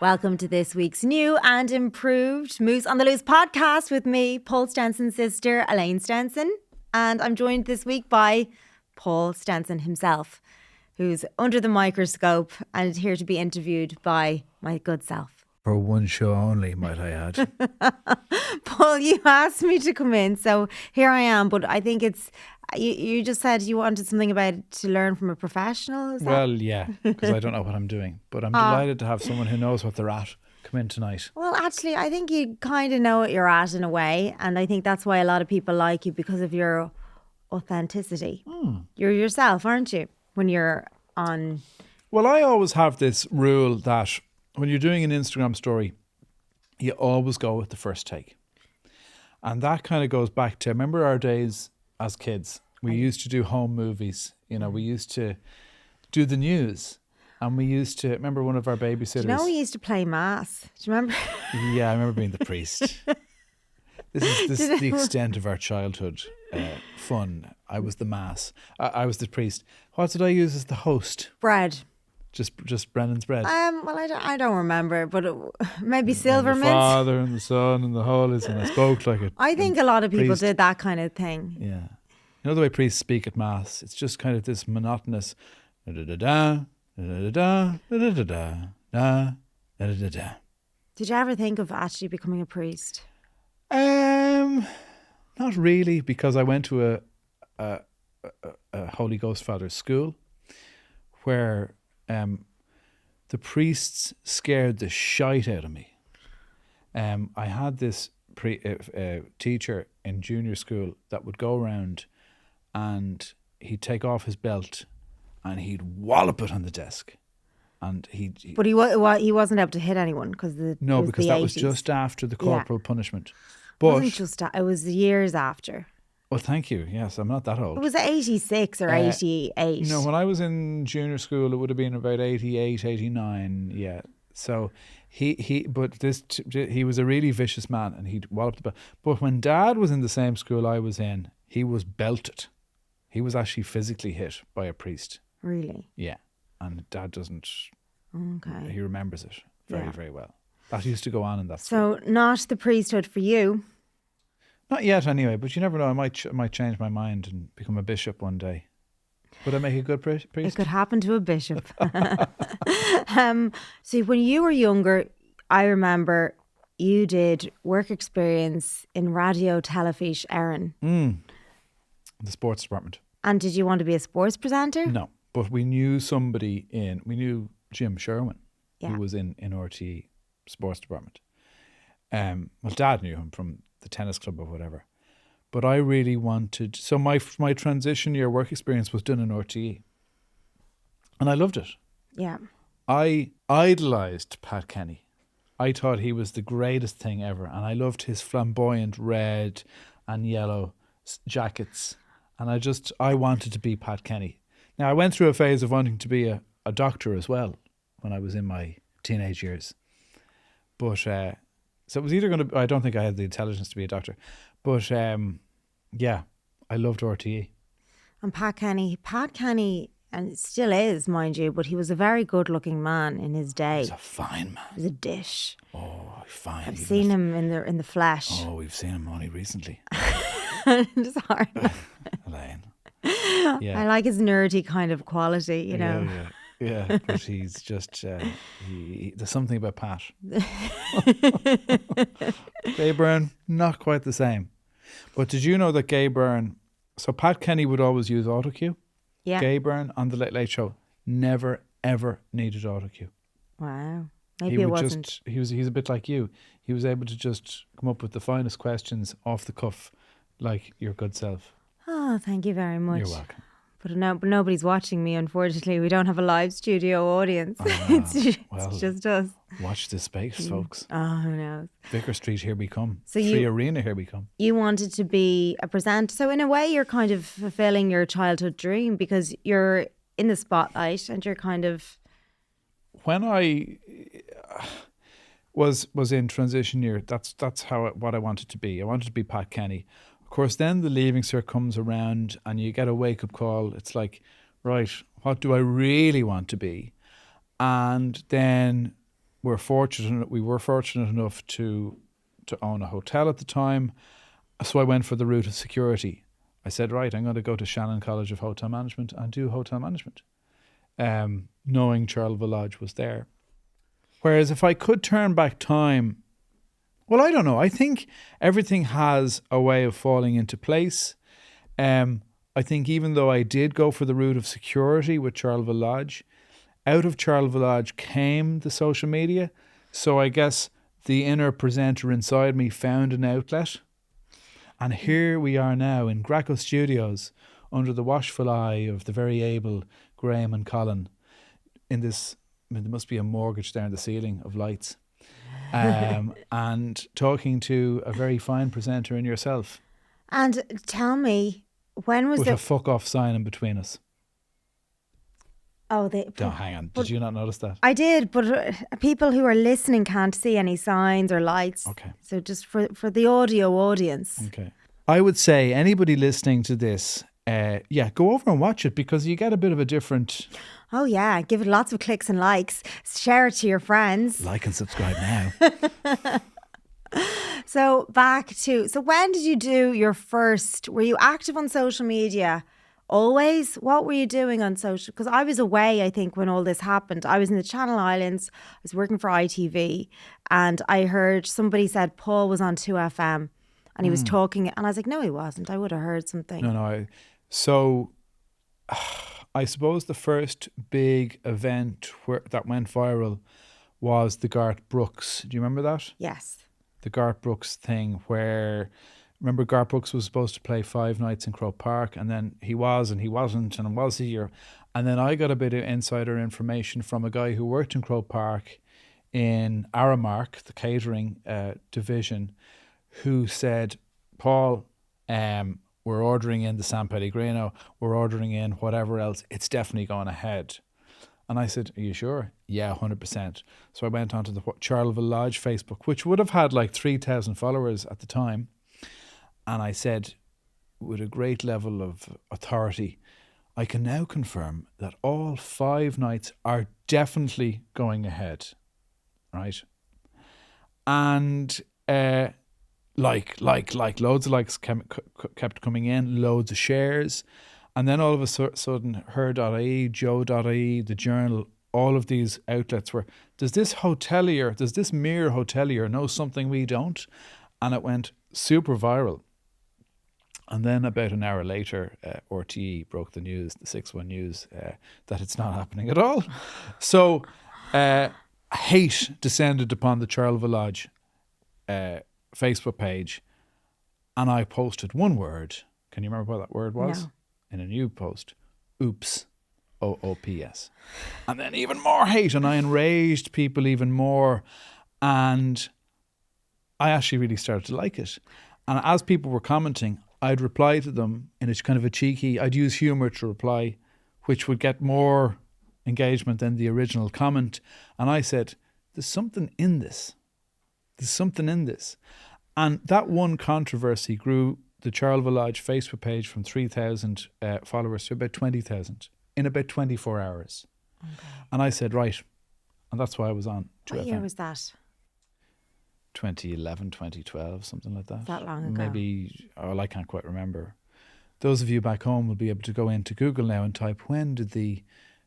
Welcome to this week's new and improved Moose on the Loose podcast with me, Paul Stenson's sister, Elaine Stenson. And I'm joined this week by Paul Stenson himself, who's under the microscope and here to be interviewed by my good self. For one show only, might I add. Paul, you asked me to come in, so here I am. But I think it's, you just said you wanted something about it to learn from a professional. Is Well, yeah, because I don't know what I'm doing. But I'm delighted to have someone who knows what they're at come in tonight. Well, actually, I think you kind of know what you're at in a way. And I think that's why a lot of people like you, because of your authenticity. You're yourself, aren't you? When you're on. Well, I always have this rule that when you're doing an Instagram story, you always go with the first take. And that kind of goes back to, remember our days as kids? We used to do home movies. You know, we used to do the news. And we used to, remember one of our babysitters? Do you know we used to play mass? Do you remember? Yeah, I remember being the priest. This is the extent of our childhood fun. I was the mass. I was the priest. What did I use as the host? Bread. Just Brennan's bread. Well, I don't remember, but maybe silver The mints. Father and the Son and the Holy, and I spoke like it. I think a lot of people priest. did that kind of thing. Yeah, you know the way priests speak at mass. It's just kind of this monotonous. Da da da da da da da da da da da da. Did you ever think of actually becoming a priest? Not really, because I went to a Holy Ghost Father school where the priests scared the shite out of me. I had this teacher in junior school that would go around and he'd take off his belt and he'd wallop it on the desk. And But he wasn't able to hit anyone because because the that 80s. was just after the corporal punishment. It But wasn't just it was years after. oh, thank you. Yes, I'm not that old. It was 86 or 88. No, when I was in junior school, it would have been about 88, 89. Yeah. So he was a really vicious man and he'd walloped the belt. But when Dad was in the same school I was in, he was belted. He was actually physically hit by a priest. Really? Yeah. And Dad doesn't. Okay. He remembers it very, very well. That used to go on in that So school. not the priesthood for you. Not yet, anyway. But you never know. I might change my mind and become a bishop one day. Would I make a good priest? It could happen to a bishop. See, when you were younger, I remember you did work experience in Radio Telefís Éireann. The sports department. And did you want to be a sports presenter? No, but we knew somebody we knew Jim Sherwin, who was in RTE sports department. Well, Dad knew him from the tennis club or whatever. But I really wanted, so my transition year work experience was done in RTE. And I loved it. Yeah. I idolised Pat Kenny. I thought he was the greatest thing ever. And I loved his flamboyant red and yellow jackets. And I wanted to be Pat Kenny. Now, I went through a phase of wanting to be a doctor as well when I was in my teenage years. But, so it was either going to, I don't think I had the intelligence to be a doctor. But, yeah, I loved RTE. And Pat Kenny, and it still is, mind you, but he was a very good looking man in his day. He was a fine man. He was a dish. Oh, fine. I've seen him in the flesh. Oh, we've seen him only recently. It's hard. Elaine. Yeah. I like his nerdy kind of quality, you know. Yeah, but he's just, there's something about Pat. Gay Byrne, not quite the same. But did you know that Gay Byrne, so Pat Kenny would always use autocue. Yeah. Gay Byrne on the Late Late Show never, ever needed autocue. Wow. Maybe it wasn't. He's a bit like you. He was able to just come up with the finest questions off the cuff, like your good self. Oh, thank you very much. You're welcome. But nobody's watching me, unfortunately. We don't have a live studio audience. It's just us. Watch this space, folks. Oh, who knows? Vicar Street, here we come. So Free Arena, here we come. You wanted to be a presenter. So in a way, you're kind of fulfilling your childhood dream because you're in the spotlight and you're kind of... When I was in transition year, that's what I wanted to be. I wanted to be Pat Kenny. Of course, then the Leaving Cert comes around and you get a wake-up call. It's like, right, what do I really want to be? And then we were fortunate enough to own a hotel at the time. So I went for the route of security. I said, right, I'm going to go to Shannon College of Hotel Management and do hotel management, knowing Charleville Lodge was there. Whereas if I could turn back time, well, I don't know. I think everything has a way of falling into place. I think even though I did go for the route of security with Charleville Lodge, out of Charleville Lodge came the social media. So I guess the inner presenter inside me found an outlet. And here we are now in Greco Studios under the watchful eye of the very able Graham and Colin in this, there must be a mortgage down the ceiling of lights, and talking to a very fine presenter in yourself. And tell me, when was with the... a fuck off sign in between us. Oh, no, hang on. Did you not notice that? I did, but people who are listening can't see any signs or lights. Okay. So just for the audio audience. Okay. I would say anybody listening to this, go over and watch it because you get a bit of a different... Oh yeah, give it lots of clicks and likes. Share it to your friends. Like and subscribe now. So when did you do your first... Were you active on social media? Always? What were you doing on social? Because I was away, I think, when all this happened. I was in the Channel Islands. I was working for ITV, and I heard somebody said Paul was on 2FM, and he was talking, and I was like, no, he wasn't. I would have heard something. No. I suppose the first big event that went viral was the Garth Brooks. Do you remember that? Yes. The Garth Brooks thing where... Remember, Garth Brooks was supposed to play 5 nights in Croke Park, and then he was and he wasn't, and was he? And then I got a bit of insider information from a guy who worked in Croke Park in Aramark, the catering division, who said, Paul, we're ordering in the San Pellegrino, we're ordering in whatever else, it's definitely going ahead. And I said, are you sure? Yeah, 100%. So I went onto the Charleville Lodge Facebook, which would have had like 3,000 followers at the time. And I said, with a great level of authority, I can now confirm that all 5 nights are definitely going ahead, right? And loads of likes kept coming in, loads of shares. And then all of a sudden, her.ie, joe.ie, the Journal, all of these outlets were, does this mere hotelier know something we don't? And it went super viral. And then about an hour later, RTE broke the news, the 6-1 News, that it's not happening at all. So hate descended upon the Charleville Lodge Facebook page, and I posted one word. Can you remember what that word was? No. In a new post, oops, OOPS. And then even more hate, and I enraged people even more. And I actually really started to like it. And as people were commenting, I'd reply to them in a kind of a cheeky, I'd use humour to reply, which would get more engagement than the original comment. And I said, there's something in this. There's something in this. And that one controversy grew the Charleville Lodge Facebook page from 3,000 followers to about 20,000 in about 24 hours. Okay. And I said, right. And that's why I was on 2FM. What year was that? 2011, 2012, something like that. That long ago. Maybe, I can't quite remember. Those of you back home will be able to go into Google now and type, when did the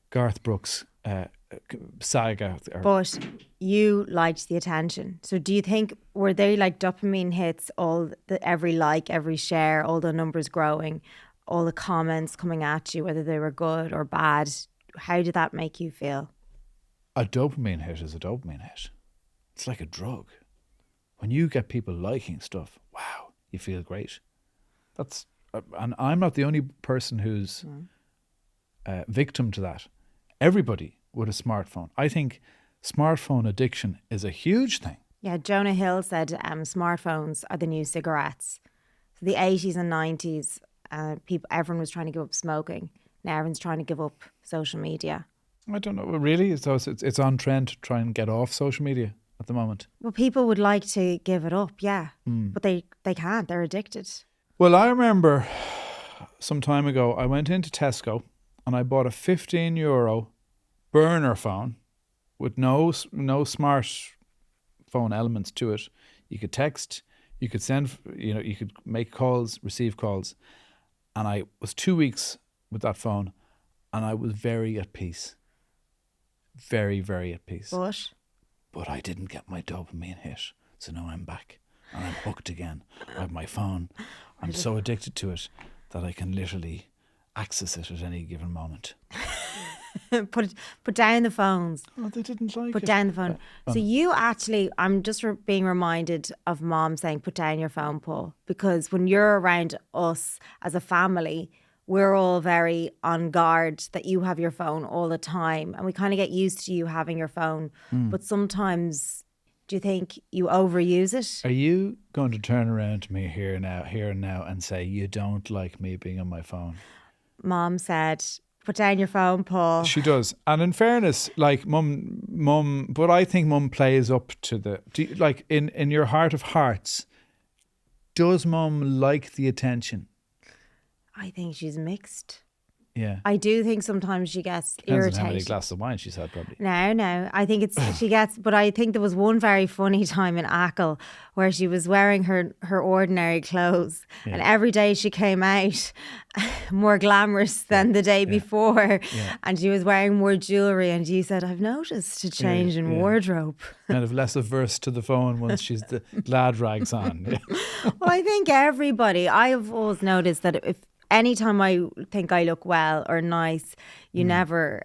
Garth Brooks saga... But you liked the attention. So do you think, were they like dopamine hits, every like, every share, all the numbers growing, all the comments coming at you, whether they were good or bad? How did that make you feel? A dopamine hit is a dopamine hit. It's like a drug. When you get people liking stuff, wow, you feel great. And I'm not the only person who's victim to that. Everybody with a smartphone. I think smartphone addiction is a huge thing. Yeah, Jonah Hill said smartphones are the new cigarettes. So the 80s and 90s, everyone was trying to give up smoking. Now everyone's trying to give up social media. I don't know, really? So it's on trend to try and get off social media at the moment. Well, people would like to give it up, yeah. But they can't. They're addicted. Well, I remember some time ago, I went into Tesco and I bought a €15 burner phone with no smartphone elements to it. You could text, you could send, you could make calls, receive calls. And I was 2 weeks with that phone, and I was very at peace. Very, very at peace. But I didn't get my dopamine hit. So now I'm back and I'm hooked again. I have my phone. I'm so addicted to it that I can literally access it at any given moment. Put down the phones. Oh, they didn't like it. Put down the phone. So you actually, I'm just being reminded of Mom saying, put down your phone, Paul. Because when you're around us as a family, we're all very on guard that you have your phone all the time. And we kind of get used to you having your phone. But sometimes, do you think you overuse it? Are you going to turn around to me here and now and say you don't like me being on my phone? Mom said, put down your phone, Paul. She does. And in fairness, like mum, but I think mum plays up to like in your heart of hearts, does mum like the attention? I think she's mixed. Yeah. I do think sometimes she gets Depends irritated. on how many glasses of wine she's had, probably. No. I think she gets, but I think there was one very funny time in Ackle where she was wearing her ordinary clothes, and every day she came out more glamorous than the day before, and she was wearing more jewellery, and you said, I've noticed a change in wardrobe. Kind of less averse to the phone once she's the glad rags on. Yeah. Well, I think I've always noticed that if anytime I think I look well or nice, you never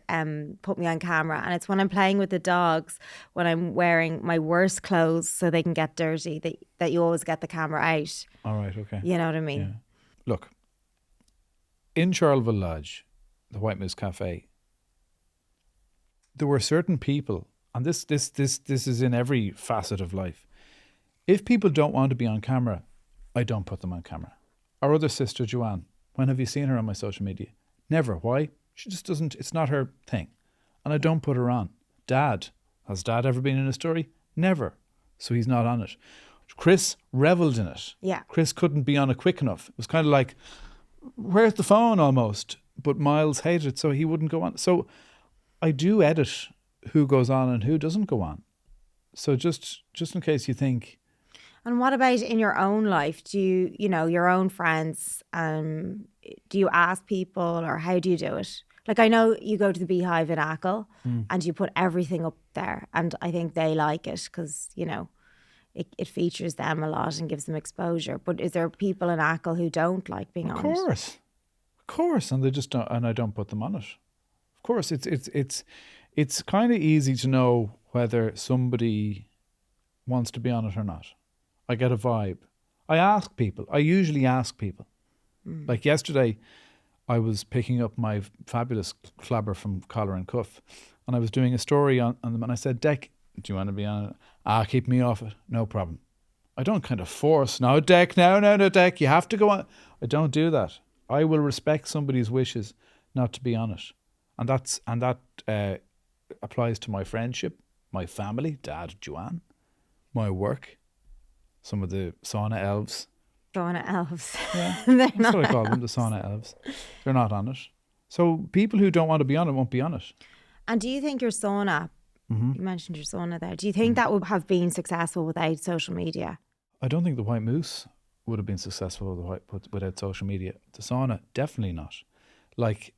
put me on camera. And it's when I'm playing with the dogs, when I'm wearing my worst clothes so they can get dirty, that you always get the camera out. All right, okay. You know what I mean? Yeah. Look, in Charleville Lodge, the White Moose Cafe, there were certain people, and this is in every facet of life. If people don't want to be on camera, I don't put them on camera. Our other sister, Joanne, when have you seen her on my social media? Never. Why? She just doesn't, it's not her thing. And I don't put her on. Dad, has Dad ever been in a story? Never. So he's not on it. Chris revelled in it. Yeah. Chris couldn't be on it quick enough. It was kind of like, where's the phone almost? But Miles hated it, so he wouldn't go on. So I do edit who goes on and who doesn't go on. So just in case you think. And what about in your own life? Do you, your own friends, do you ask people, or how do you do it? Like, I know you go to the Beehive in Ackle and you put everything up there, and I think they like it because, it features them a lot and gives them exposure. But is there people in Ackle who don't like being on it? Of course, and they just don't, and I don't put them on it. Of course, it's kind of easy to know whether somebody wants to be on it or not. I get a vibe. I usually ask people. Like yesterday, I was picking up my fabulous clubber from Collar and Cuff, and I was doing a story on them, and I said, Deck, do you want to be on it? Keep me off it. No problem. I don't kind of force, no, Deck, no, Deck, you have to go on. I don't do that. I will respect somebody's wishes not to be on it. And that applies to my friendship, my family, Dad, Joanne, my work, some of the sauna elves. Sauna elves. Yeah, that's what I call them, the sauna elves. They're not on it. So people who don't want to be on it won't be on it. And do you think your sauna, you mentioned your sauna there, do you think that would have been successful without social media? I don't think the White Moose would have been successful without social media. The sauna, definitely not. Like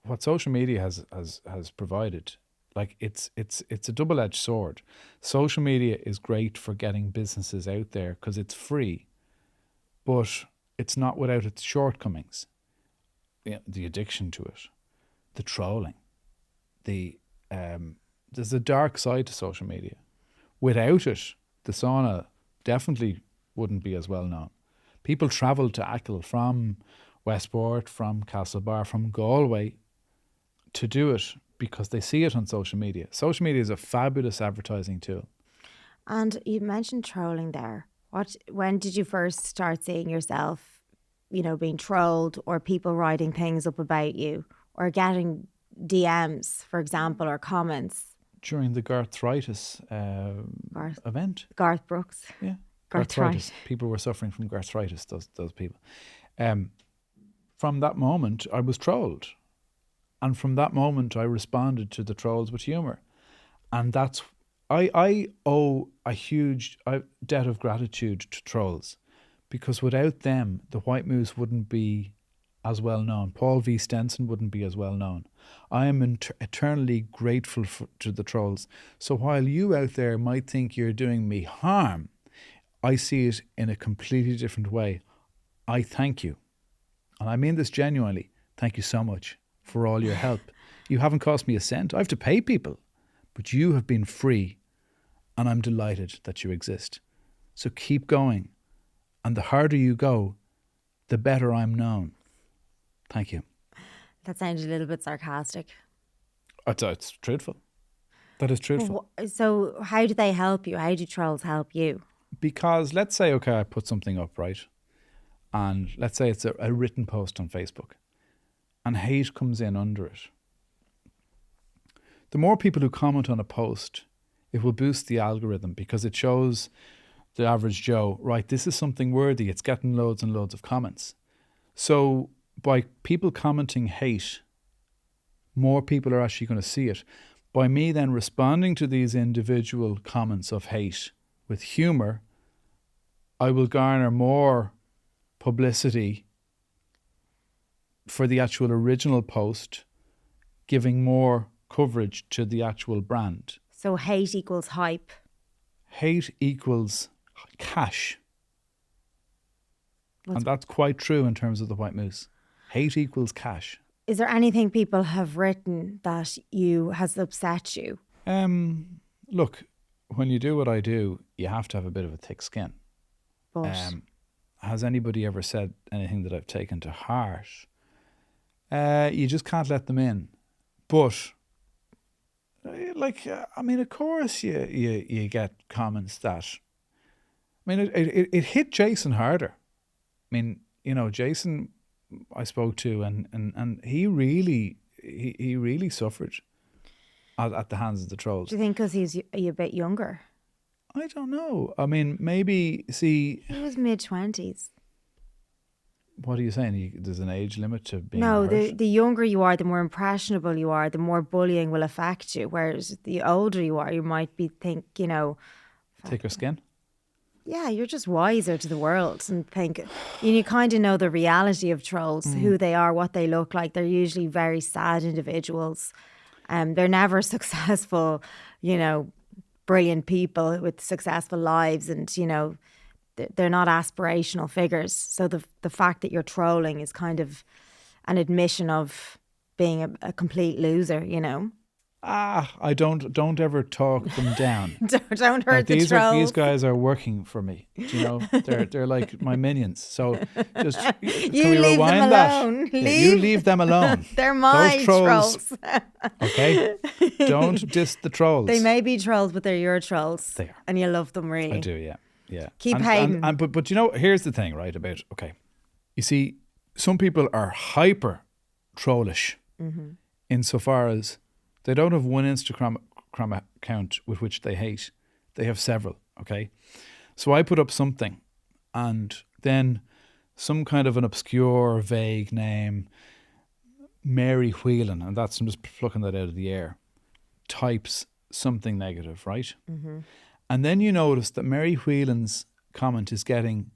what social media has provided, like it's a double-edged sword. Social media is great for getting businesses out there because it's free, but it's not without its shortcomings. The addiction to it, the trolling, there's a dark side to social media. Without it, the sauna definitely wouldn't be as well known. People travel to Ackle from Westport, from Castlebar, from Galway to do it because they see it on social media. Social media is a fabulous advertising tool. And you mentioned trolling there. When did you first start seeing yourself, being trolled, or people writing things up about you, or getting DMs, for example, or comments? During the Garthritis event. Garth Brooks. Yeah. Garthritis. People were suffering from Garthritis, those people. From that moment, I was trolled. And from that moment, I responded to the trolls with humour. And that's, I owe a huge debt of gratitude to trolls, because without them, the White Moose wouldn't be as well known. Paul V. Stenson wouldn't be as well known. I am eternally grateful to the trolls. So while you out there might think you're doing me harm, I see it in a completely different way. I thank you. And I mean this genuinely. Thank you so much for all your help. You haven't cost me a cent. I have to pay people. But you have been free, and I'm delighted that you exist. So keep going. And the harder you go, the better I'm known. Thank you. That sounded a little bit sarcastic. It's truthful. That is truthful. So how do they help you? How do trolls help you? Because let's say, okay, I put something up, right? And let's say it's a written post on Facebook, and hate comes in under it. The more people who comment on a post, it will boost the algorithm, because it shows the average Joe, right, this is something worthy. It's getting loads and loads of comments. So by people commenting hate, more people are actually going to see it. By me then responding to these individual comments of hate with humour, I will garner more publicity for the actual original post, giving more coverage to the actual brand. So hate equals hype. Hate equals cash. And that's quite true in terms of the White Moose. Hate equals cash. Is there anything people have written that has upset you? Look, when you do what I do, you have to have a bit of a thick skin. But has anybody ever said anything that I've taken to heart? You just can't let them in. But I mean, of course you get comments that, I mean, it hit Jason harder. I mean, you know, Jason I spoke to, and he really suffered at the hands of the trolls. do you think because he's a bit younger? I don't know. I mean, maybe, see... He was mid-20s. What are you saying? There's an age limit to being No, hurt? the younger you are, the more impressionable you are, the more bullying will affect you. Whereas the older you are, you might you know... Thicker skin? Yeah, you're just wiser to the world and think... You kind of know the reality of trolls, who they are, what they look like. They're usually very sad individuals. They're never successful, you know, brilliant people with successful lives, and, you know... They're not aspirational figures. So the fact that you're trolling is kind of an admission of being a complete loser, you know? I don't ever talk them down. don't hurt the trolls. These guys are working for me. Do you know? They're like my minions. So just can we leave rewind them that? alone. Yeah, you leave them alone. They're my Those trolls. Okay? Don't diss the trolls. They may be trolls, but they're your trolls. They are. And you love them, really. I do, yeah. Yeah. Keep hating. But you know, here's the thing, right, about, okay, you see, some people are hyper trollish insofar as they don't have one Instagram account with which they hate. They have several, okay? So I put up something, and then some kind of an obscure, vague name, Mary Whelan, and I'm just plucking that out of the air, types something negative, right? And then you notice that Mary Whelan's comment is getting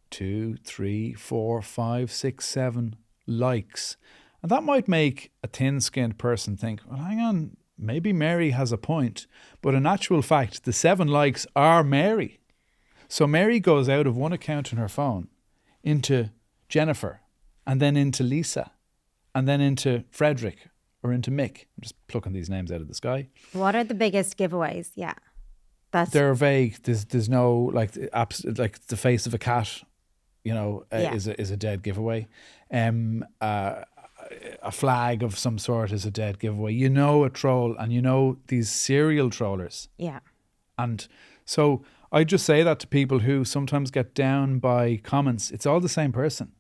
2, 3, 4, 5, 6, 7 likes. And that might make a thin-skinned person think, well, hang on, maybe Mary has a point. But in actual fact, the 7 likes are Mary. So Mary goes out of one account on her phone into Jennifer, and then into Lisa, and then into Frederick, or into Mick. I'm just plucking these names out of the sky. What are the biggest giveaways? Yeah. They're vague. There's no, like the face of a cat, you know, is a dead giveaway. A flag of some sort is a dead giveaway. You know a troll, and you know these serial trollers. Yeah. And so I just say that to people who sometimes get down by comments. It's all the same person,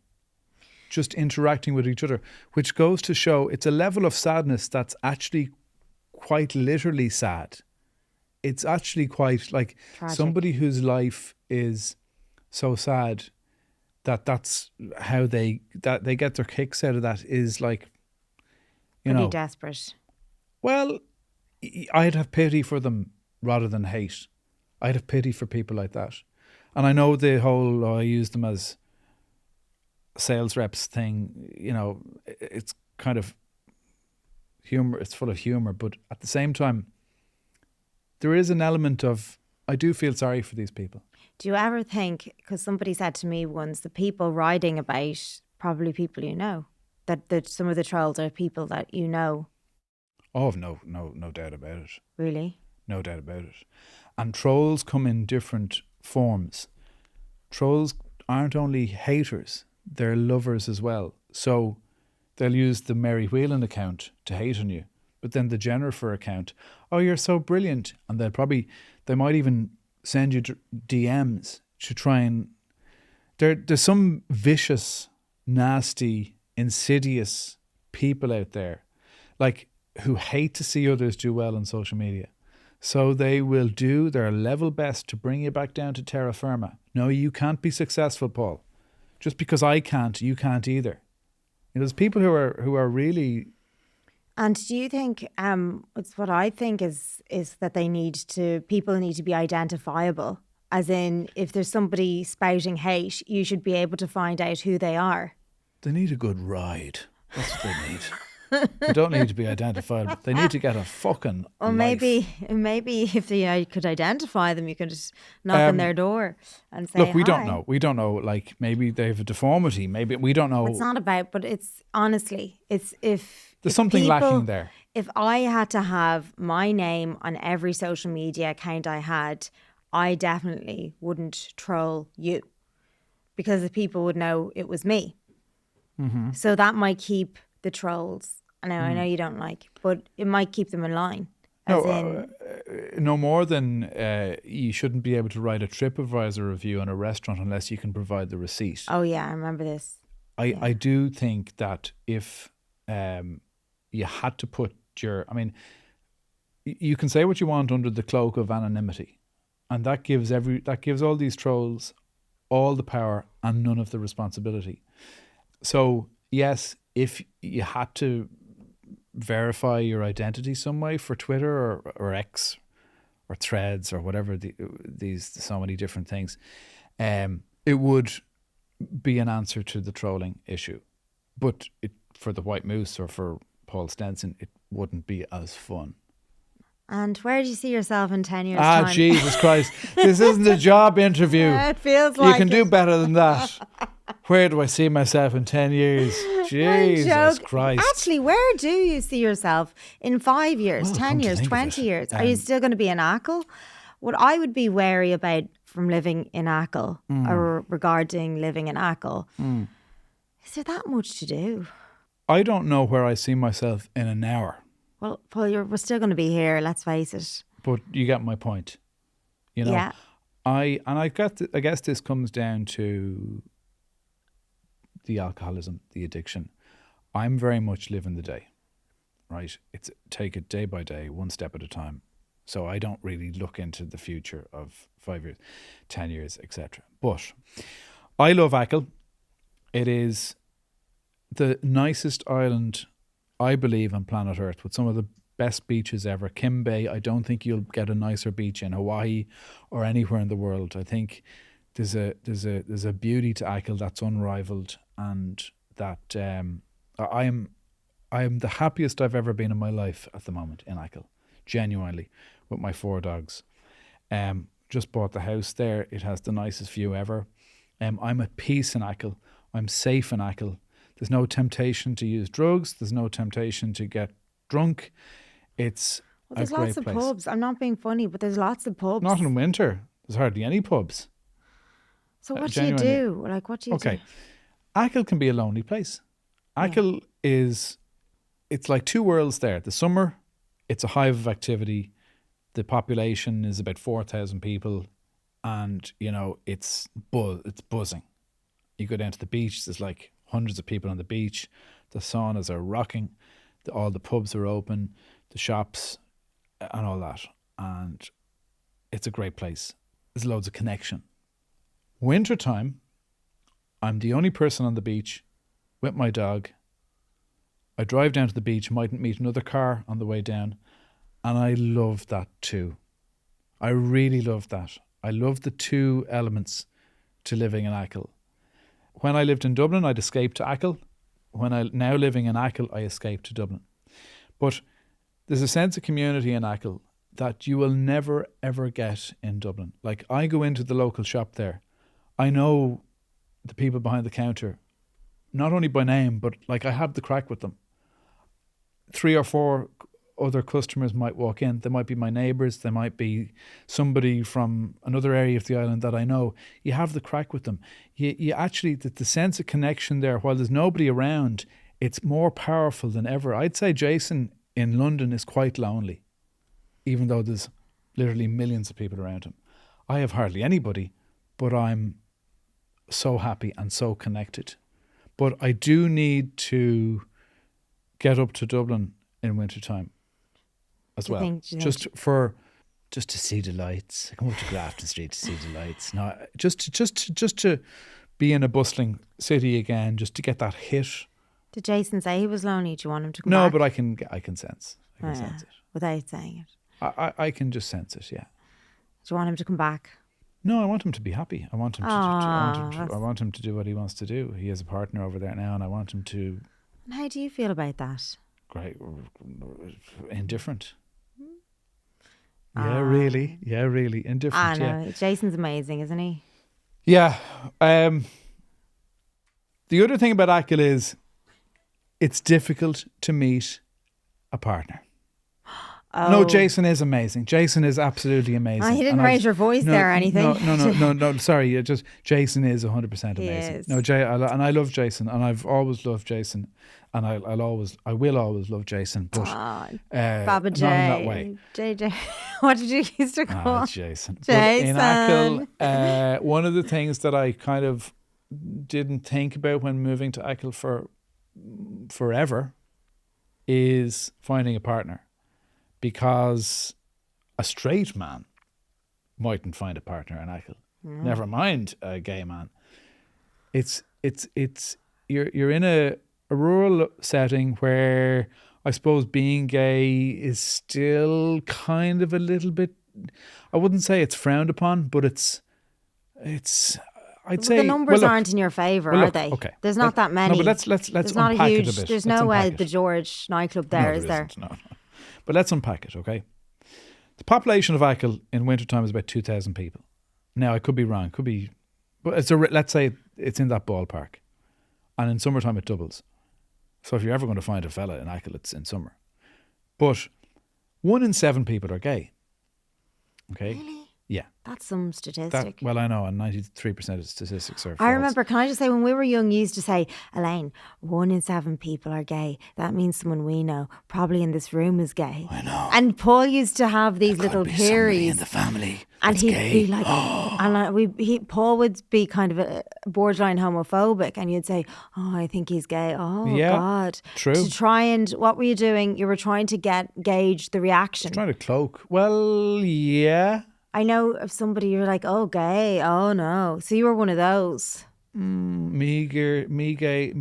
just interacting with each other, which goes to show it's a level of sadness that's actually quite literally sad. It's actually quite like tragic. Somebody whose life is so sad that's how they get their kicks out of that, is like, you know, desperate. Well, I'd have pity for them rather than hate. I'd have pity for people like that. And I know the whole, I use them as sales reps thing, it's kind of humor, it's full of humor, but at the same time, there is an element of, I do feel sorry for these people. Do you ever think, because somebody said to me once, the people writing about probably people you know, that some of the trolls are people that you know? Oh, no doubt about it. Really? No doubt about it. And trolls come in different forms. Trolls aren't only haters, they're lovers as well. So they'll use the Mary Whelan account to hate on you, but then the Jennifer account, oh, you're so brilliant. And they might even send you DMs to try and, there's some vicious, nasty, insidious people out there, like, who hate to see others do well on social media. So they will do their level best to bring you back down to terra firma. No, you can't be successful, Paul. Just because I can't, you can't either. There's people who are really. And do you think, it's what I think is that people need to be identifiable. As in, if there's somebody spouting hate, you should be able to find out who they are. They need a good ride. That's what they need. They don't need to be identifiable. They need to get a fucking Or life. maybe if you could identify them, you could just knock on their door and say, look, we hi. don't know. We don't know. Like, maybe they have a deformity. Maybe we don't know. It's not about, but it's honestly, it's if There's something lacking there. If I had to have my name on every social media account I had, I definitely wouldn't troll you, because the people would know it was me. Mm-hmm. So that might keep the trolls. I know you don't like, but it might keep them in line. No more than you shouldn't be able to write a TripAdvisor review on a restaurant unless you can provide the receipt. Oh yeah, I remember this. I do think that if you had to put you can say what you want under the cloak of anonymity, and that gives all these trolls all the power and none of the responsibility. So yes, if you had to verify your identity some way for Twitter or X or Threads or whatever, these so many different things, it would be an answer to the trolling issue. But for the White Moose or for Paul Stenson, it wouldn't be as fun. And where do you see yourself in 10 years' time? Jesus Christ. This isn't a job interview. Yeah, it feels like you can do better than that. Where do I see myself in 10 years? Jesus Christ. Actually, where do you see yourself in 5 years, 10 years, 20 years? Are you still going to be in Ackle? What I would be wary about from living in Ackle or regarding living in Ackle, is there that much to do? I don't know where I see myself in an hour. Well, Paul, we're still going to be here, let's face it. But you get my point. Yeah. I guess this comes down to the alcoholism, the addiction. I'm very much living the day, right? It's take it day by day, one step at a time. So I don't really look into the future of 5 years, 10 years, etc. But I love Ackle. It is the nicest island, I believe, on planet Earth, with some of the best beaches ever. Kim Bay, I don't think you'll get a nicer beach in Hawaii or anywhere in the world. I think there's a beauty to Ackle that's unrivaled, and that I am the happiest I've ever been in my life at the moment in Ackle, genuinely, with my 4 dogs. Just bought the house there. It has the nicest view ever. I'm at peace in Ackle. I'm safe in Ackle. There's no temptation to use drugs. There's no temptation to get drunk. It's there's lots of pubs. I'm not being funny, but there's lots of pubs. Not in winter. There's hardly any pubs. So what do you do? Like, what do you do? Okay. Ackle can be a lonely place. Ackle it's like two worlds there. The summer, it's a hive of activity. The population is about 4,000 people, and it's buzzing. You go down to the beach, there's like hundreds of people on the beach. The saunas are rocking. All the pubs are open, the shops and all that. And it's a great place. There's loads of connection. Wintertime, I'm the only person on the beach with my dog. I drive down to the beach, mightn't meet another car on the way down, And I love that too. I really love that. I love the two elements to living in Ackle. When I lived in Dublin, I'd escape to Ackle. When I now living in Ackle, I escape to Dublin. But there's a sense of community in Ackle that you will never, ever get in Dublin. Like, I go into the local shop there. I know the people behind the counter, not only by name, but like I have the crack with them. 3 or 4 other customers might walk in. They might be my neighbours. They might be somebody from another area of the island that I know. You have the crack with them. You actually, the sense of connection there, while there's nobody around, it's more powerful than ever. I'd say Jason in London is quite lonely, even though there's literally millions of people around him. I have hardly anybody, but I'm so happy and so connected. But I do need to get up to Dublin in wintertime as well. Just to see the lights. I come up to Grafton Street to see the lights. No, just to be in a bustling city again, just to get that hit. Did Jason say he was lonely? Do you want him to come back? No, but I can sense. I can sense it. Without saying it. I can just sense it, yeah. Do you want him to come back? No, I want him to be happy. I want him I want him to do what he wants to do. He has a partner over there now, and I want him to. And how do you feel about that? Great, indifferent. Yeah, really. Yeah, really indifferent. I know. Jason's amazing, isn't he? Yeah. The other thing about Ackle is it's difficult to meet a partner. Oh. No, Jason is amazing. Jason is absolutely amazing. He didn't raise your voice there or anything. No. Sorry, Jason is 100% amazing. He is. No, and I love Jason, and I've always loved Jason, and I will always love Jason. But Baba J, not in that way. JJ, what did you used to call Jason? Jason. But in Ackle, one of the things that I kind of didn't think about when moving to Ackle for forever is finding a partner. Because a straight man mightn't find a partner in Ackle. Never mind a gay man. It's you're in a rural setting where I suppose being gay is still kind of a little bit. I wouldn't say it's frowned upon, but it's. I'd say the numbers aren't in your favour, are they? Okay. There's not that many. No, but let's there's not unpack a huge. it a bit. There's no the George nightclub there, is there? No. But let's unpack it, okay? The population of Ackle in wintertime is about 2,000 people. Now, I could be wrong. Could be, but let's say it's in that ballpark. And in summertime, it doubles. So if you're ever going to find a fella in Ackle, it's in summer. But 1 in 7 people are gay. Okay? Really? Yeah. That's some statistic. Well, I know, and 93% of statistics are false. I remember, can I just say, when we were young, you used to say, Elaine, 1 in 7 people are gay. That means someone we know, probably in this room, is gay. I know. And Paul used to have these little theories. In the family. And he'd gay. be like, Paul would be kind of a borderline homophobic, and you'd say, "Oh, I think he's gay." Oh, yeah, God, true. To try and what were you doing? You were trying to gauge the reaction. Trying to cloak. Well, yeah. I know of somebody you're like, "Oh, gay. Oh no." So you were one of those. Me dear, gay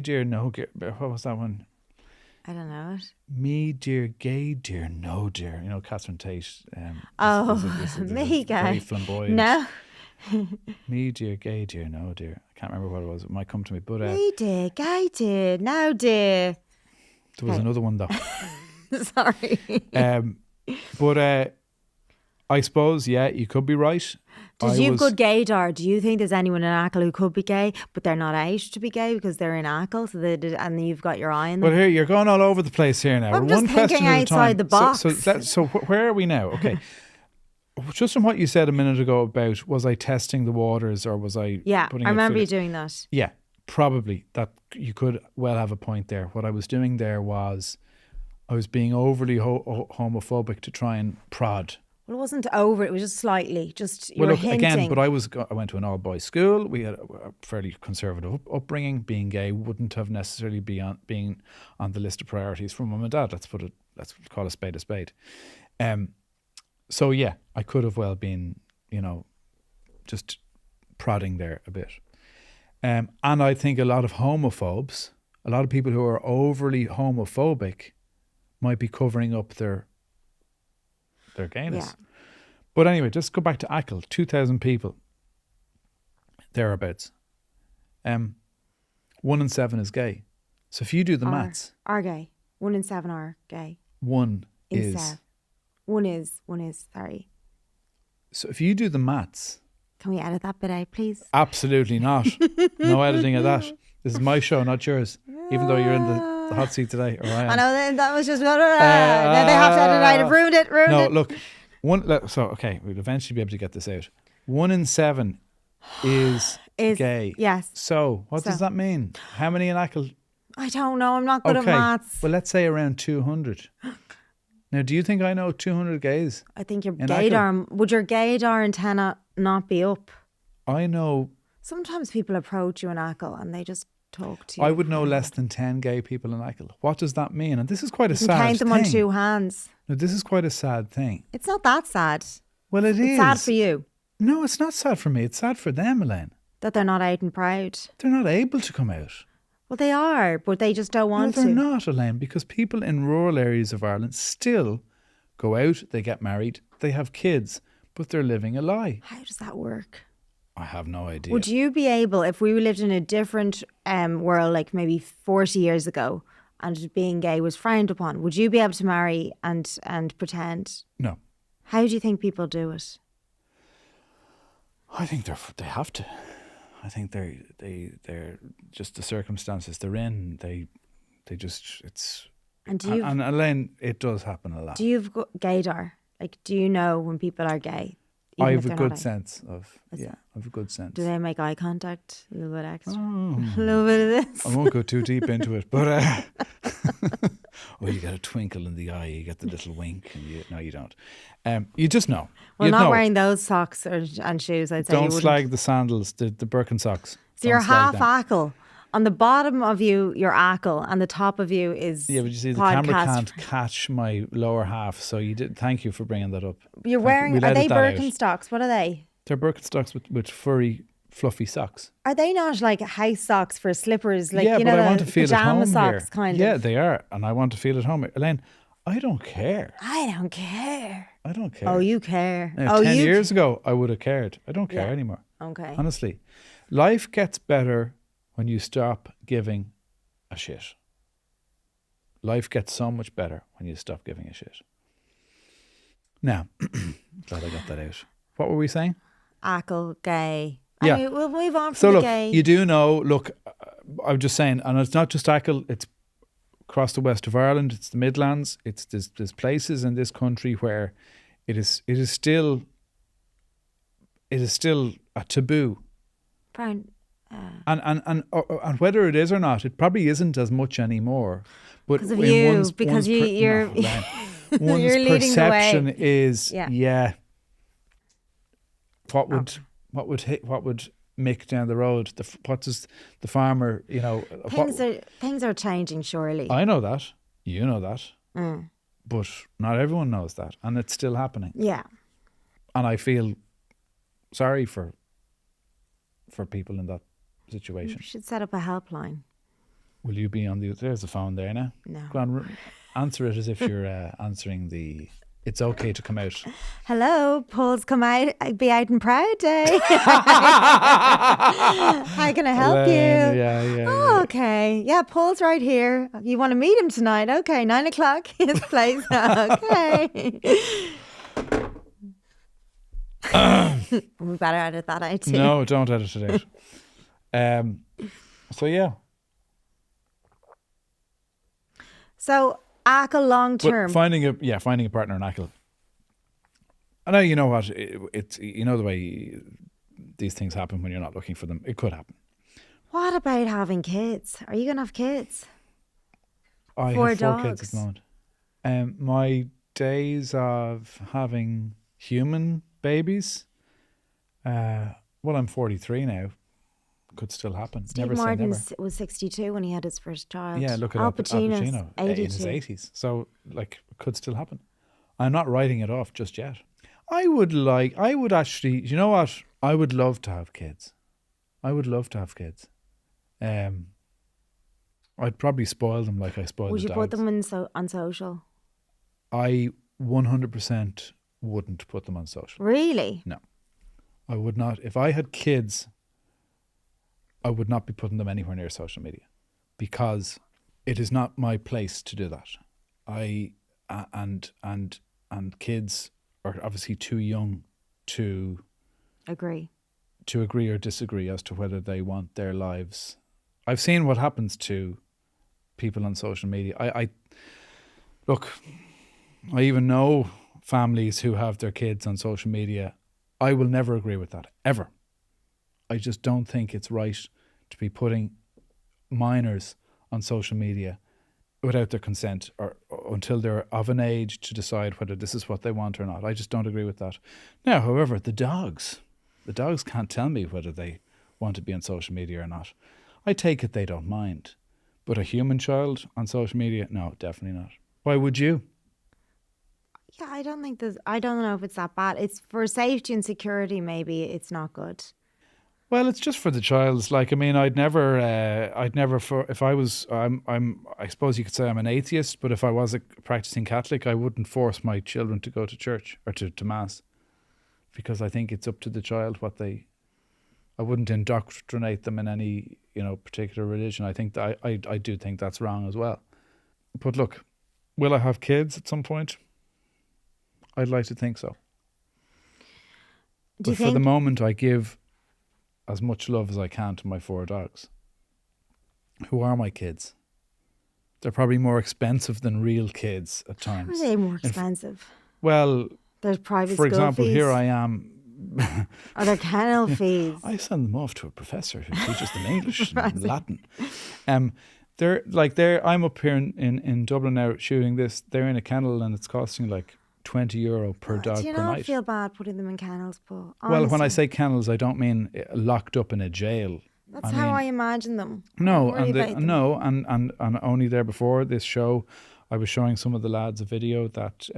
dear, no. What was that one? I don't know it. Me dear, gay dear, no dear. You know, Catherine Tate. Me gay. Very flamboyant. No. Me dear, gay dear, no dear. I can't remember what it was. It might come to me. But me dear, gay dear, no dear. There was another one though. Sorry. But I suppose, yeah, you could be right. Did you have good gaydar? Do you think there's anyone in Ackle who could be gay, but they're not out to be gay because they're in Ackle, so and you've got your eye on them? Well, here, you're going all over the place here now. I'm just thinking outside the box. So where are we now? Okay. Just from what you said a minute ago about, was I testing the waters or was I putting I remember you doing that. Yeah, probably. That you could well have a point there. What I was doing there was I was being overly homophobic to try and prod. Well, it wasn't over. It was just slightly. Just you were hinting. Again, but I went to an all-boys school. We had a fairly conservative upbringing. Being gay wouldn't have necessarily been on the list of priorities for mum and dad. Let's call a spade a spade. So yeah, I could have well been, just prodding there a bit. And I think a lot of homophobes, a lot of people who are overly homophobic, might be covering up their gayness. Yeah. But anyway, just go back to Ackle, 2,000 people, thereabouts. 1 in 7 is gay. So if you do the maths, Are gay. 1 in 7 are gay. one In is. 7. One is, sorry. So if you do the maths, Can we edit that bit out, please? absolutely not. No editing of that. This is my show, not yours. Even though you're in the hot seat today, or I am. I know that was just. No, they have to edit it out. Ruined it. No, look. We'll eventually be able to get this out. 1 in 7 is gay. Yes. So what does that mean? How many in Ackle? I don't know. I'm not good at maths. Well, let's say around 200. Now, do you think I know 200 gays? I think your in gaydar. Would your gaydar antenna not be up? I know. Sometimes people approach you in Ackle and they just talk to you. I would know less than 10 gay people in Ackle. What does that mean? And this is quite a sad thing. Count them on thing. 2 hands. No, this is quite a sad thing. It's not that sad. Well, it is. It's sad for you. No, it's not sad for me. It's sad for them, Elaine. That they're not out and proud. They're not able to come out. Well, they are, but they just don't want No, they're to. not, Elaine, because people in rural areas of Ireland still go out, they get married, they have kids, but they're living a lie. How does that work? I have no idea. Would you be able, if we lived in a different world, like maybe 40 years ago, and being gay was frowned upon, would you be able to marry and pretend? No. How do you think people do it? I think they have to. I think they're just the circumstances they're in. They just it's. And do you? And Elaine, it does happen a lot. Do you have gaydar? Like, do you know when people are gay? I have a good sense of. I have a good sense. Do they make eye contact? A little bit extra. Oh. A little bit of this. I won't go too deep into it, but you get a twinkle in the eye, you get the little wink, and no, you don't. You just know. Well, You'd not know. wearing those socks and shoes, I'd say. Don't slag the sandals, the Birkenstocks. So you're half Ackle. On the bottom of you, you're Ackle, and the top of you is Yeah, but you see, the podcast. camera can't catch my lower half, so you did. Thank you for bringing that up. You're wearing, We'll are they edit that out. Birkenstocks? What are they? They're Birkenstocks with furry, fluffy socks. Are they not like house socks for slippers? Like, yeah, you but know, I want to the feel at pajama home socks here. kind Yeah, of. they are, and I want to feel at home. Elaine, I don't care. I don't care. I don't care. Oh, you care. Now, 10 years ago, I would have cared. I don't care Yeah. anymore. Okay. Honestly, life gets better when you stop giving a shit. Life gets so much better when you stop giving a shit. Now, glad I got that out. What were we saying? Ackle, gay. Yeah. Anyway, we'll move on So from the look, gay. you do know, look, I'm just saying, and it's not just Ackle, it's across the west of Ireland, it's the Midlands, there's places in this country where it is still a taboo. Brian, And whether it is or not, it probably isn't as much anymore. But because of in you, one's- because one's you're one's you're leading the perception way. is Yeah. What would Mick down the road? What does the farmer? You know, Things are changing, surely. I know that. You know that. Mm. But not everyone knows that, and it's still happening. Yeah. And I feel sorry for people in that situation. You should set up a helpline. Will you be on the? There's a phone there now. No. Go on, answer it as if you're answering the. It's okay to come out. Hello, Paul's come out. Be out and proud day. How can I help you? Yeah. Oh, okay. Yeah, Paul's right here. You want to meet him tonight? Okay, 9:00, his place. Okay. We better edit that out too. No, don't edit it out. So yeah. So, Ackle long But term. finding a partner in Ackle. I know, you know what, it's you know the way these things happen when you're not looking for them. It could happen. What about having kids? Are you going to have kids? I 4 have 4 kids dogs. at the moment. My days of having human babies, well, I'm 43 now. Could still happen. Steve Never say Martin never. was 62 when he had his first child. Yeah, look at Al Al Pacino's Pacino's in 82. his 80s. So, like, it could still happen. I'm not writing it off just yet. I would actually, you know what? I would love to have kids. I'd probably spoil them like I spoiled Would the you dogs. put them on social? I 100% wouldn't put them on social. Really? No, I would not. If I had kids, I would not be putting them anywhere near social media, because it is not my place to do that. And kids are obviously too young to Agree or disagree as to whether they want their lives. I've seen what happens to people on social media. I even know families who have their kids on social media. I will never agree with that, ever. I just don't think it's right to be putting minors on social media without their consent, or until they're of an age to decide whether this is what they want or not. I just don't agree with that. Now, however, the dogs can't tell me whether they want to be on social media or not. I take it they don't mind. But a human child on social media, no, definitely not. Why would you? Yeah, I don't know if it's that bad. It's for safety and security. Maybe it's not good. Well, it's just for the child's. Like, I mean, I suppose you could say I'm an atheist, but if I was a practicing Catholic, I wouldn't force my children to go to church or to mass, because I think it's up to the child I wouldn't indoctrinate them in any, particular religion. I think that I do think that's wrong as well. But look, will I have kids at some point? I'd like to think so. But for the moment, I give as much love as I can to my 4 dogs, who are my kids. They're probably more expensive than real kids at times. Are they more expensive? Well, there's private for school example, fees. Here I am. Are there kennel fees? I send them off to a professor who teaches them English and Latin. I'm up here in Dublin now shooting this. They're in a kennel and it's costing like €20 per dog per night. Do you not feel bad putting them in kennels, Paul? Well, when I say kennels, I don't mean locked up in a jail. That's how I imagine them. No, and only there before this show, I was showing some of the lads a video that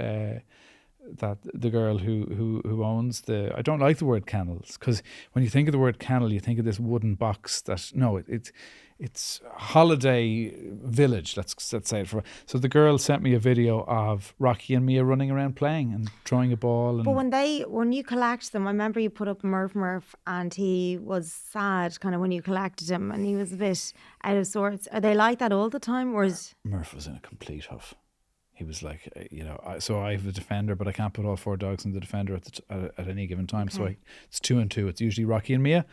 the girl who owns I don't like the word kennels, because when you think of the word kennel, you think of this wooden box it's holiday village, let's say it for. So the girl sent me a video of Rocky and Mia running around playing and throwing a ball. And but when you collect them, I remember you put up Murph and he was sad kind of when you collected him and he was a bit out of sorts. Are they like that all the time, or is Murph was in a complete huff? He was like, so I have a defender, but I can't put all 4 dogs in the defender at any given time. Okay. So it's 2 and 2. It's usually Rocky and Mia,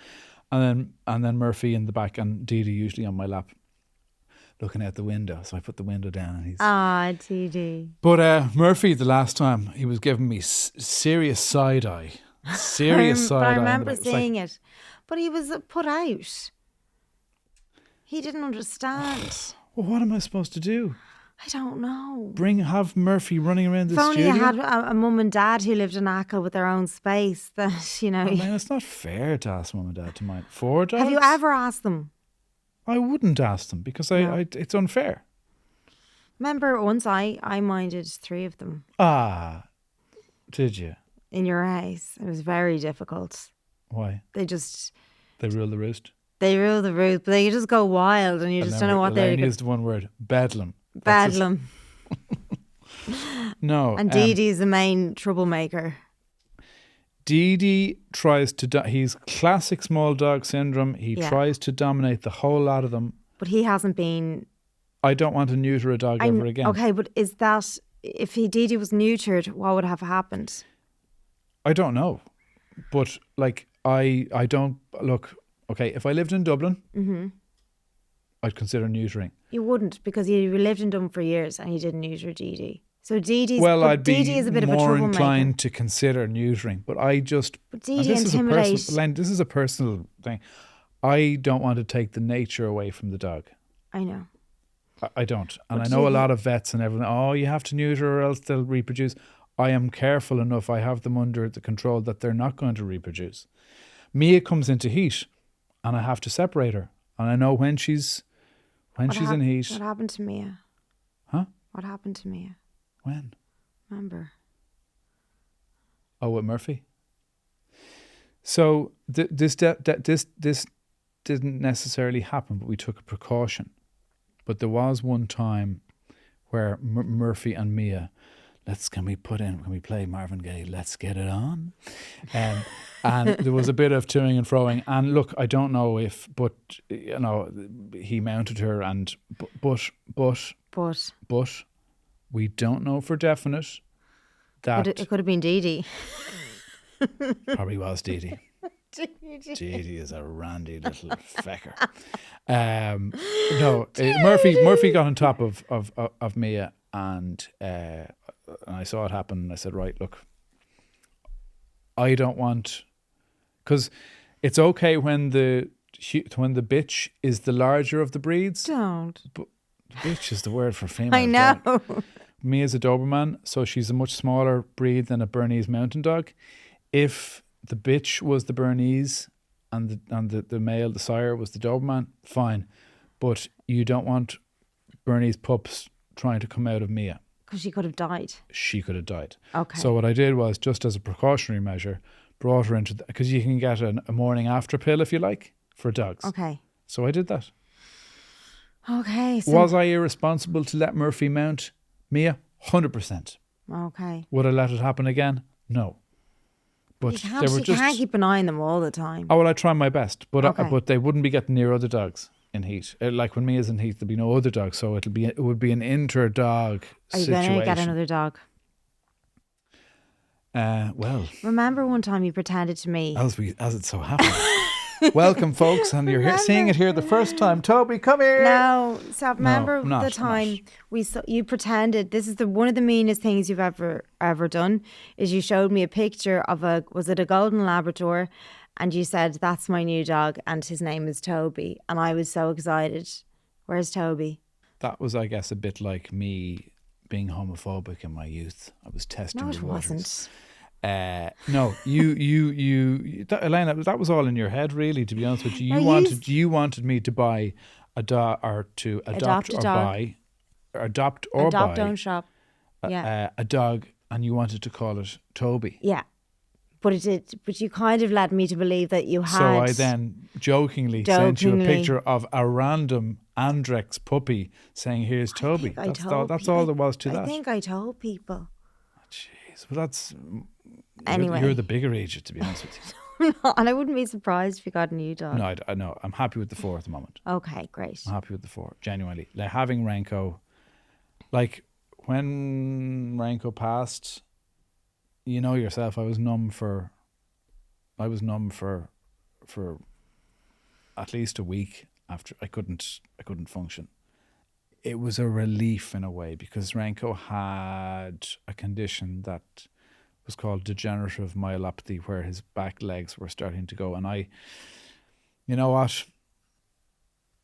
and then Murphy in the back, and Dee Dee usually on my lap, looking out the window. So I put the window down, and he's Dee Dee. But Murphy, the last time, he was giving me serious side eye, But I remember seeing it, but he was put out. He didn't understand. Well, what am I supposed to do? I don't know. Have Murphy running around the studio? If only you had a mum and dad who lived in Ackle with their own space, that, Oh, man, it's not fair to ask mum and dad to mind 4 dogs. Have you ever asked them? I wouldn't ask them because it's unfair. Remember once I minded 3 of them. Did you? In your house. It was very difficult. Why? They rule the roost? They rule the roost, but they just go wild and you just don't know what they're... Elaine used the one word, bedlam. Bedlam. No. And Dee Dee's the main troublemaker. Dee Dee tries to... he's classic small dog syndrome. He tries to dominate the whole lot of them. But he hasn't been... I don't want to neuter a dog ever again. Okay, but is that... If Dee Dee was neutered, what would have happened? I don't know. But, I don't... Look, okay, if I lived in Dublin, I'd consider neutering. You wouldn't, because you lived in Dublin for years and you didn't neuter Dee Dee. So Dee Dee's... I'd be is a bit of a more troublemaker. inclined to consider neutering, but I just... But Dee Dee intimidates... This is a personal thing. I don't want to take the nature away from the dog. I know. I don't. And I know a lot of vets and everything, you have to neuter or else they'll reproduce. I am careful enough. I have them under the control that they're not going to reproduce. Mia comes into heat and I have to separate her. And I know when she's in heat. What happened to Mia? Huh? What happened to Mia? When? Remember? Oh, with Murphy? So this didn't necessarily happen, but we took a precaution. But there was one time where Murphy and Mia, Can we play Marvin Gaye, Let's Get It On? And there was a bit of toing and froing. And look, I don't know but he mounted her but we don't know for definite that. It could have been Dee Dee. Probably was Dee Dee. Dee Dee is a randy little fecker. Murphy got on top of Mia, and I saw it happen, and I said, right, look, I don't want, because it's okay when the bitch is the larger of the breeds. Don't. But bitch is the word for female. I know. Mia's a Doberman, so she's a much smaller breed than a Bernese mountain dog. If the bitch was the Bernese and the male, the sire, was the Doberman, fine. But you don't want Bernese pups trying to come out of Mia. Because she could have died. She could have died. Okay. So what I did was, just as a precautionary measure, brought her into, because you can get a morning after pill if you like for dogs. Okay. So I did that. Okay. So Was I irresponsible to let Murphy mount Mia? 100%. okay. Would I let it happen again? No. But You can't keep an eye on them all the time. Oh, well, I try my best, but Okay. but they wouldn't be getting near other dogs in heat. Like when Mia's in heat, there'd be no other dog, so it would be an inter-dog Are you situation. going to get another dog? Well, Remember one time you pretended to me. as it so happens. Welcome, folks, and you're seeing it here the first time. Toby, come here. No, so remember I'm not, the time you pretended. This is one of the meanest things you've ever done. Is you showed me a picture of was it a golden Labrador, and you said that's my new dog, and his name is Toby, and I was so excited. Where's Toby? That was, I guess, a bit like me being homophobic in my youth. I was testing No, the it waters. wasn't. No, Elena, that was all in your head, really. To be honest with you, you wanted me to buy a dog, or to adopt or buy, or adopt or Adopt, buy don't shop. Yeah, a dog, and you wanted to call it Toby. yeah. But you kind of led me to believe that you had. So I then jokingly sent you a picture of a random Andrex puppy, saying, "Here's Toby." That's all there was to that. I think I told people. Jeez, well, that's Anyway. You're the bigger age, to be honest with you. And I wouldn't be surprised if you got a new dog. No, I know. I'm happy with the 4 at the moment. Okay, great. I'm happy with the 4, genuinely. Like having Renko, like when Renko passed, you know yourself, I was numb for at least a week after. I couldn't function. It was a relief in a way, because Renko had a condition that was called degenerative myelopathy, where his back legs were starting to go. And you know what?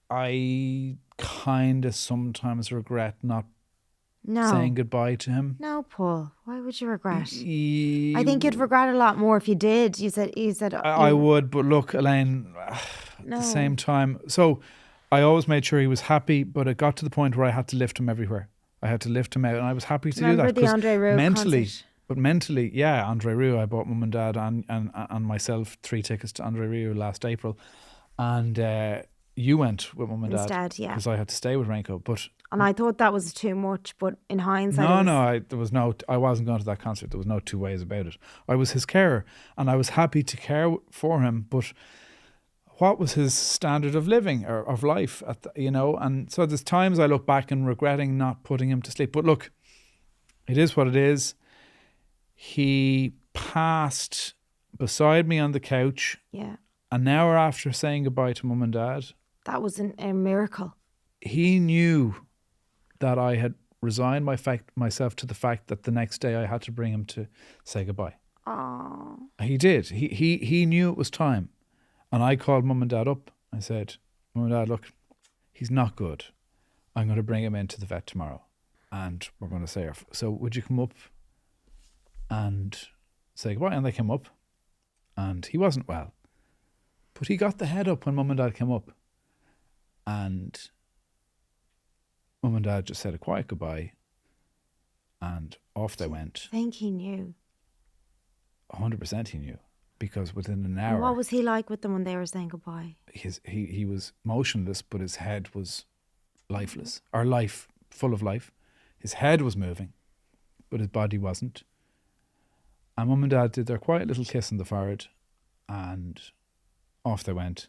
I kind of sometimes regret not saying goodbye to him. No, Paul. Why would you regret? I think you'd regret a lot more if you did. You said. I would, but look, Elaine, at the same time, so I always made sure he was happy, but it got to the point where I had to lift him everywhere. I had to lift him out, and I was happy to do that. Remember the Andre Rieu concert? But mentally, yeah, Andre Rieu. I bought Mum and Dad and myself 3 tickets to Andre Rieu last April, and you went with Mum and Dad instead, yeah, because I had to stay with Renko. And I thought that was too much, but in hindsight, I wasn't going to that concert. There was no two ways about it. I was his carer, and I was happy to care for him, but what was his standard of living or of life, and so there's times I look back and regretting not putting him to sleep. But look, it is what it is. He passed beside me on the couch. Yeah. An hour after saying goodbye to Mum and Dad. That was a miracle. He knew that I had resigned myself to the fact that the next day I had to bring him to say goodbye. Oh. He did. He knew it was time. And I called Mum and Dad up. I said, Mum and Dad, look, he's not good. I'm going to bring him into the vet tomorrow. And we're going to say, so would you come up and say goodbye? And they came up. And he wasn't well. But he got the head up when Mum and Dad came up. And Mum and Dad just said a quiet goodbye. And off they went. I think he knew. 100% he knew. Because within an hour... And what was he like with them when they were saying goodbye? He was motionless, but his head was lifeless. Or full of life. His head was moving, but his body wasn't. And Mum and Dad did their quiet little kiss on the forehead, and off they went.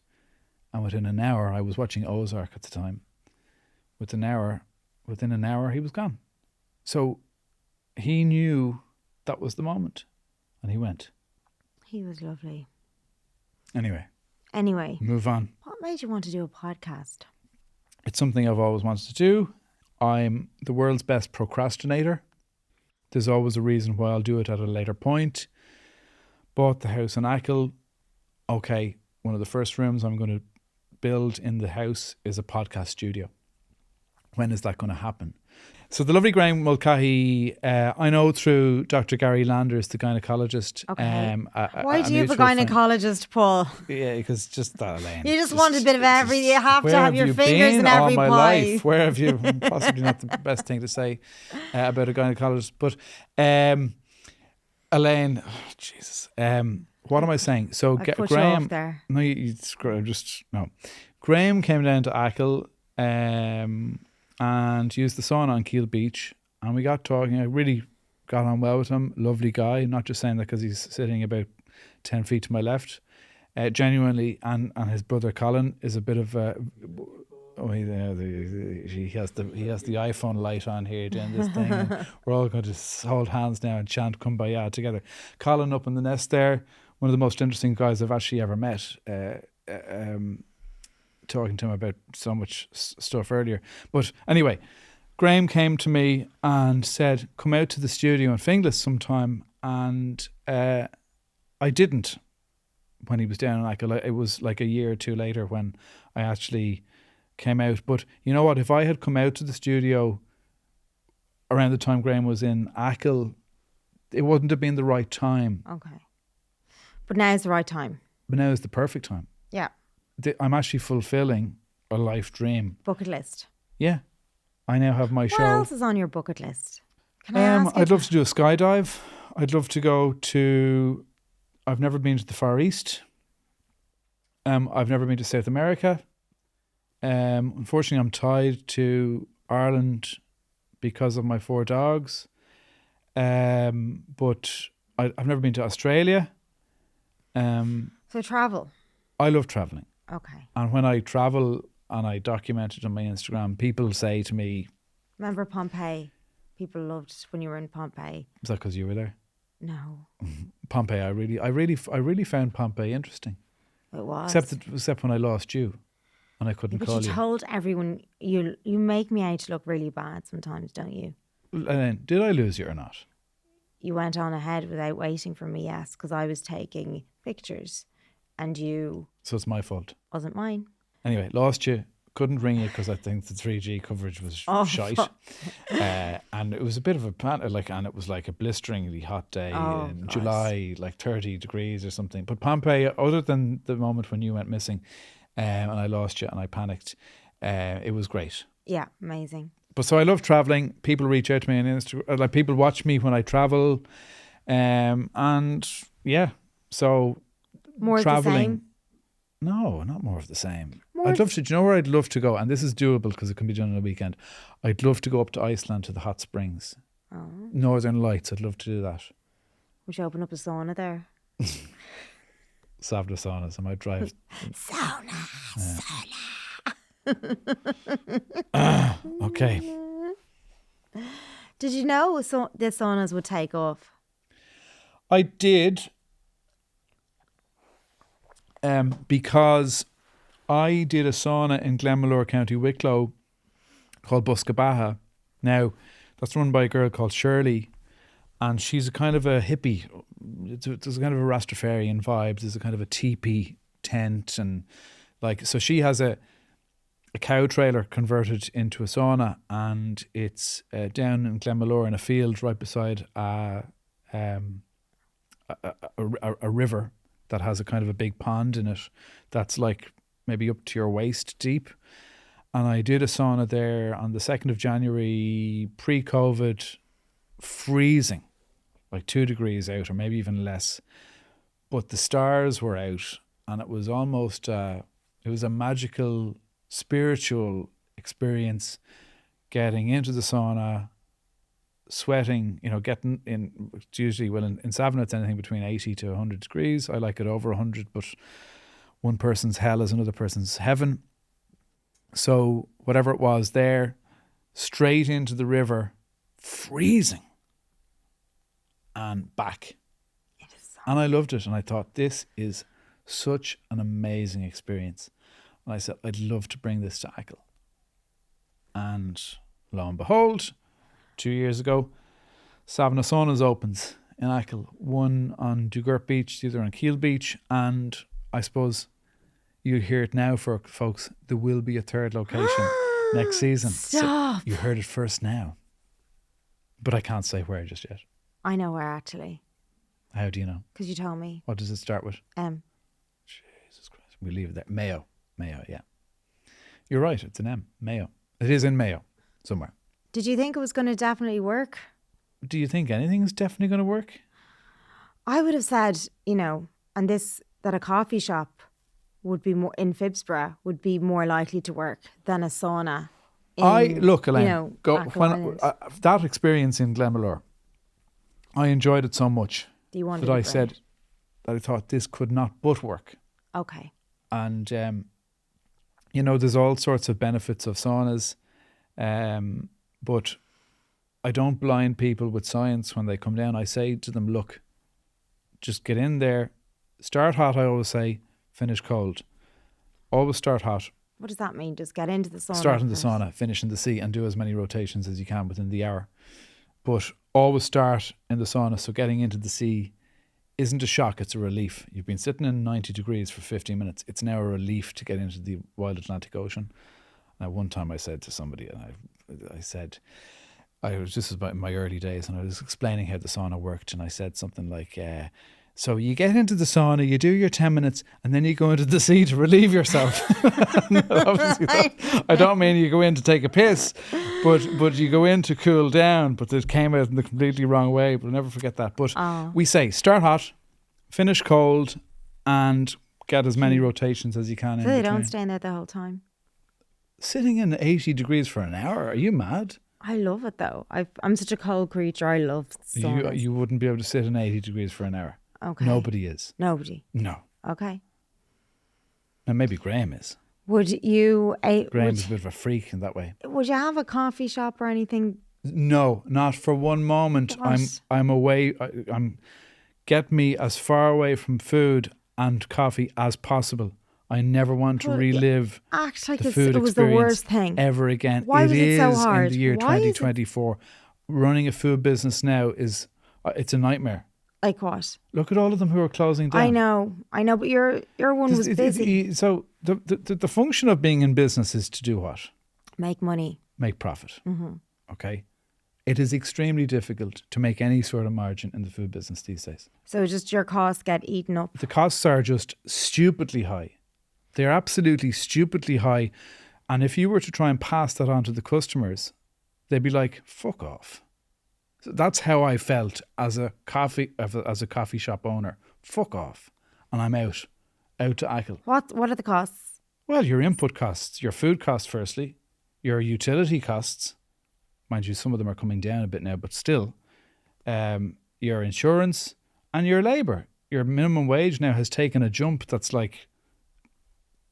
And within an hour, I was watching Ozark at the time. Within an hour, he was gone. So he knew that was the moment, and he went. He was lovely. Anyway, move on. What made you want to do a podcast? It's something I've always wanted to do. I'm the world's best procrastinator. There's always a reason why I'll do it at a later point. Bought the house in Ackle. Okay, one of the first rooms I'm going to build in the house is a podcast studio. When is that going to happen? So the lovely Graham Mulcahy, I know through Dr. Gary Landers, the gynecologist. Okay. Why do you have a gynecologist, Paul? Yeah, because just that, Elaine. You just want a bit of every. You have to have your fingers in every pie. Life? Where have you? Possibly not the best thing to say about a gynecologist. But Elaine, Jesus. What am I saying? So Graham. You off there. No, no. Graham came down to Ackle. And used the sauna on Keel Beach, and we got talking. I really got on well with him. Lovely guy. Not just saying that because he's sitting about 10 feet to my left. Genuinely, and his brother Colin is a bit of a. He has the iPhone light on here doing this thing. And we're all going to hold hands now and chant Kumbaya together. Colin up in the nest there, one of the most interesting guys I've actually ever met. Talking to him about so much stuff earlier. But anyway, Graham came to me and said, come out to the studio in Finglas sometime. And I didn't when he was down in Ackle. It was like a year or two later when I actually came out. But you know what? If I had come out to the studio around the time Graham was in Ackle, it wouldn't have been the right time. Okay. But now is the right time. But now is the perfect time. Yeah. I'm actually fulfilling a life dream. Bucket list. Yeah. I now have my show. What else is on your bucket list? Can I ask you? I'd love to do a skydive. I'd love to go to... I've never been to the Far East. I've never been to South America. Unfortunately, I'm tied to Ireland because of my 4 dogs. But I've never been to Australia. So travel. I love travelling. Okay. And when I travel and I document it on my Instagram, people say to me... Remember Pompeii? People loved when you were in Pompeii. Is that because you were there? No. Pompeii, I really found Pompeii interesting. It was. Except when I lost you and I couldn't call you. But you told everyone, you make me out to look really bad sometimes, don't you? And then, did I lose you or not? You went on ahead without waiting for me, yes, because I was taking pictures. And you... So it's my fault. Wasn't mine. Anyway, lost you. Couldn't ring you because I think the 3G coverage was shite. And it was a bit of a and it was like a blisteringly hot day in July, like 30 degrees or something. But Pompeii, other than the moment when you went missing and I lost you and I panicked, it was great. Yeah, amazing. But so I love traveling. People reach out to me on Instagram. Like people watch me when I travel. And yeah, so... More traveling. of the same? No, not more of the same. I'd love to. Do you know where I'd love to go? And this is doable because it can be done on a weekend. I'd love to go up to Iceland to the hot springs. Oh. Northern Lights. I'd love to do that. We should open up a sauna there. Savna Saunas. I might drive. Sauna. Okay. Did you know the saunas would take off? I did. Because I did a sauna in Glenmalure, County Wicklow called Buscabaha. Now, that's run by a girl called Shirley, and she's a kind of a hippie. There's a kind of a Rastafarian vibes. There's a kind of a teepee tent, and so she has a cow trailer converted into a sauna, and it's down in Glenmalure in a field right beside a river that has a kind of a big pond in it that's like maybe up to your waist deep. And I did a sauna there on the 2nd of January, pre-COVID, freezing, like 2 degrees out or maybe even less. But the stars were out and it was almost, it was a magical, spiritual experience getting into the sauna, sweating, getting in, it's usually, well, in sauna it's anything between 80 to 100 degrees. I like it over 100, but one person's hell is another person's heaven. So whatever it was there, straight into the river, freezing, and back. And I loved it, and I thought, this is such an amazing experience. And I said, I'd love to bring this to Ackle. And lo and behold, 2 years ago, Saunas opens in Ackle. One on Dugurt Beach, the other on Achill Beach. And I suppose you hear it now, for folks, there will be a third location next season. Stop. So you heard it first now. But I can't say where just yet. I know where, actually. How do you know? Because you told me. What does it start with? Jesus Christ. We leave it there. Mayo, yeah. You're right, it's an M. Mayo. It is in Mayo, somewhere. Did you think it was going to definitely work? Do you think anything's definitely going to work? I would have said, and this, that a coffee shop would be more in Phibsborough would be more likely to work than a sauna. Elaine, Ackle that experience in Glenmalure, I enjoyed it so much that I said that I thought this could not but work. Okay. And there's all sorts of benefits of saunas, but I don't blind people with science when they come down. I say to them, look, just get in there, start hot, I always say, finish cold. Always start hot. What does that mean? Just get into the sauna? Start in the sauna, finish in the sea, and do as many rotations as you can within the hour. But always start in the sauna, so getting into the sea isn't a shock, it's a relief. You've been sitting in 90 degrees for 15 minutes. It's now a relief to get into the wild Atlantic Ocean. Now, one time I said to somebody, and this was about my early days, and I was explaining how the sauna worked, and I said something like, so you get into the sauna, you do your 10 minutes, and then you go into the sea to relieve yourself. Obviously, I don't mean you go in to take a piss, but you go in to cool down. But it came out in the completely wrong way. But I'll never forget that. But we say start hot, finish cold, and get as many rotations as you can. So they don't stay in there the whole time. Sitting in 80 degrees for an hour? Are you mad? I love it though. I'm such a cold creature. I love saunas. You wouldn't be able to sit in 80 degrees for an hour. Okay. Nobody is. Nobody. No. Okay. And maybe Graham is. Would you? Graham's a bit of a freak in that way. Would you have a coffee shop or anything? No, not for one moment. What? I'm away. Get me as far away from food and coffee as possible. I never want to relive act like the food it was the worst thing ever again. Why was it so hard? In the year 2024. Running a food business now it's a nightmare. Like what? Look at all of them who are closing down. I know, but your one was busy. So the function of being in business is to do what? Make money. Make profit. Mm-hmm. Okay. It is extremely difficult to make any sort of margin in the food business these days. So just your costs get eaten up. The costs are just stupidly high. They're absolutely stupidly high. And if you were to try and pass that on to the customers, they'd be like, fuck off. So that's how I felt as a coffee shop owner. Fuck off. And I'm out to Ackle. What are the costs? Well, your input costs, your food costs firstly, your utility costs. Mind you, some of them are coming down a bit now, but still. Your insurance and your labour. Your minimum wage now has taken a jump that's like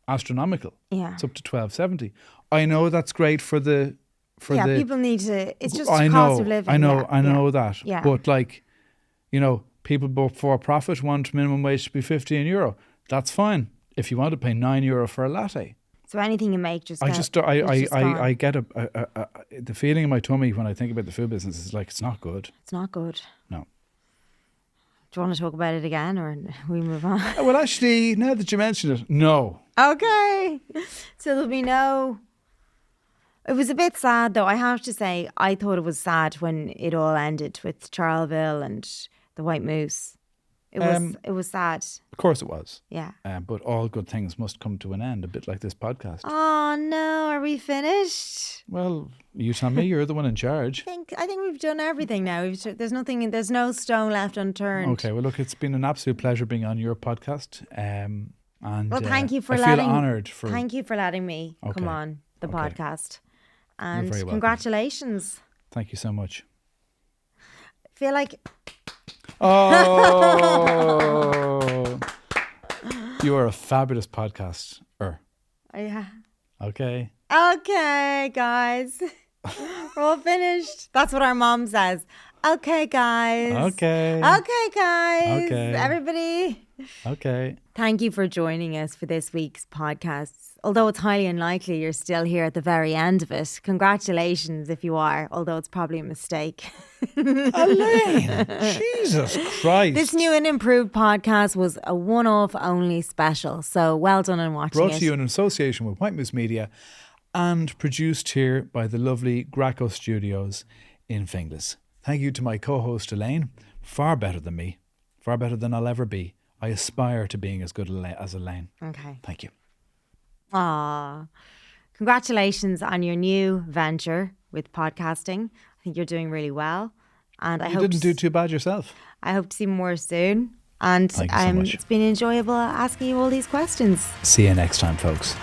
astronomical. Yeah. It's up to $12.70. I know that's great for the... people need to... It's just cost of living. I know that. Yeah. But people for profit want minimum wage to be €15. That's fine. If you want to pay €9 for a latte. So anything you make I get the feeling in my tummy when I think about the food business is like, it's not good. It's not good. No. Do you want to talk about it again or we move on? Well, actually, now that you mention it, no. Okay. So there'll be no... It was a bit sad though, I have to say. I thought it was sad when it all ended with Charleville and the White Moose. It was sad. Of course it was. Yeah. But all good things must come to an end, a bit like this podcast. Oh no, are we finished? Well, you tell me, you're the one in charge. I think we've done everything now. There's no stone left unturned. Okay, well look, it's been an absolute pleasure being on your podcast. And thank you for I feel honoured for... Thank you for letting me come on the podcast. And very welcome. congratulations. Thank you so much. feel like Oh, you are a fabulous podcaster. yeah. Okay. Okay, guys. We're all finished. That's what our mom says. Okay, guys. Okay. Okay, guys. Okay. Everybody. Okay. Thank you for joining us for this week's podcast. Although it's highly unlikely you're still here at the very end of it. Congratulations if you are, although it's probably a mistake. Elaine, Jesus Christ. This new and improved podcast was a one-off only special. So well done on watching Brought it. to you in association with White Moose Media and produced here by the lovely Greco Studios in Finglas. Thank you to my co-host Elaine, far better than me, far better than I'll ever be. I aspire to being as good as Elaine. Okay. Thank you. Aw. Congratulations on your new venture with podcasting. I think you're doing really well. And I You hope didn't do too bad yourself. I hope to see more soon. And Thank you so much. it's been enjoyable asking you all these questions. See you next time, folks.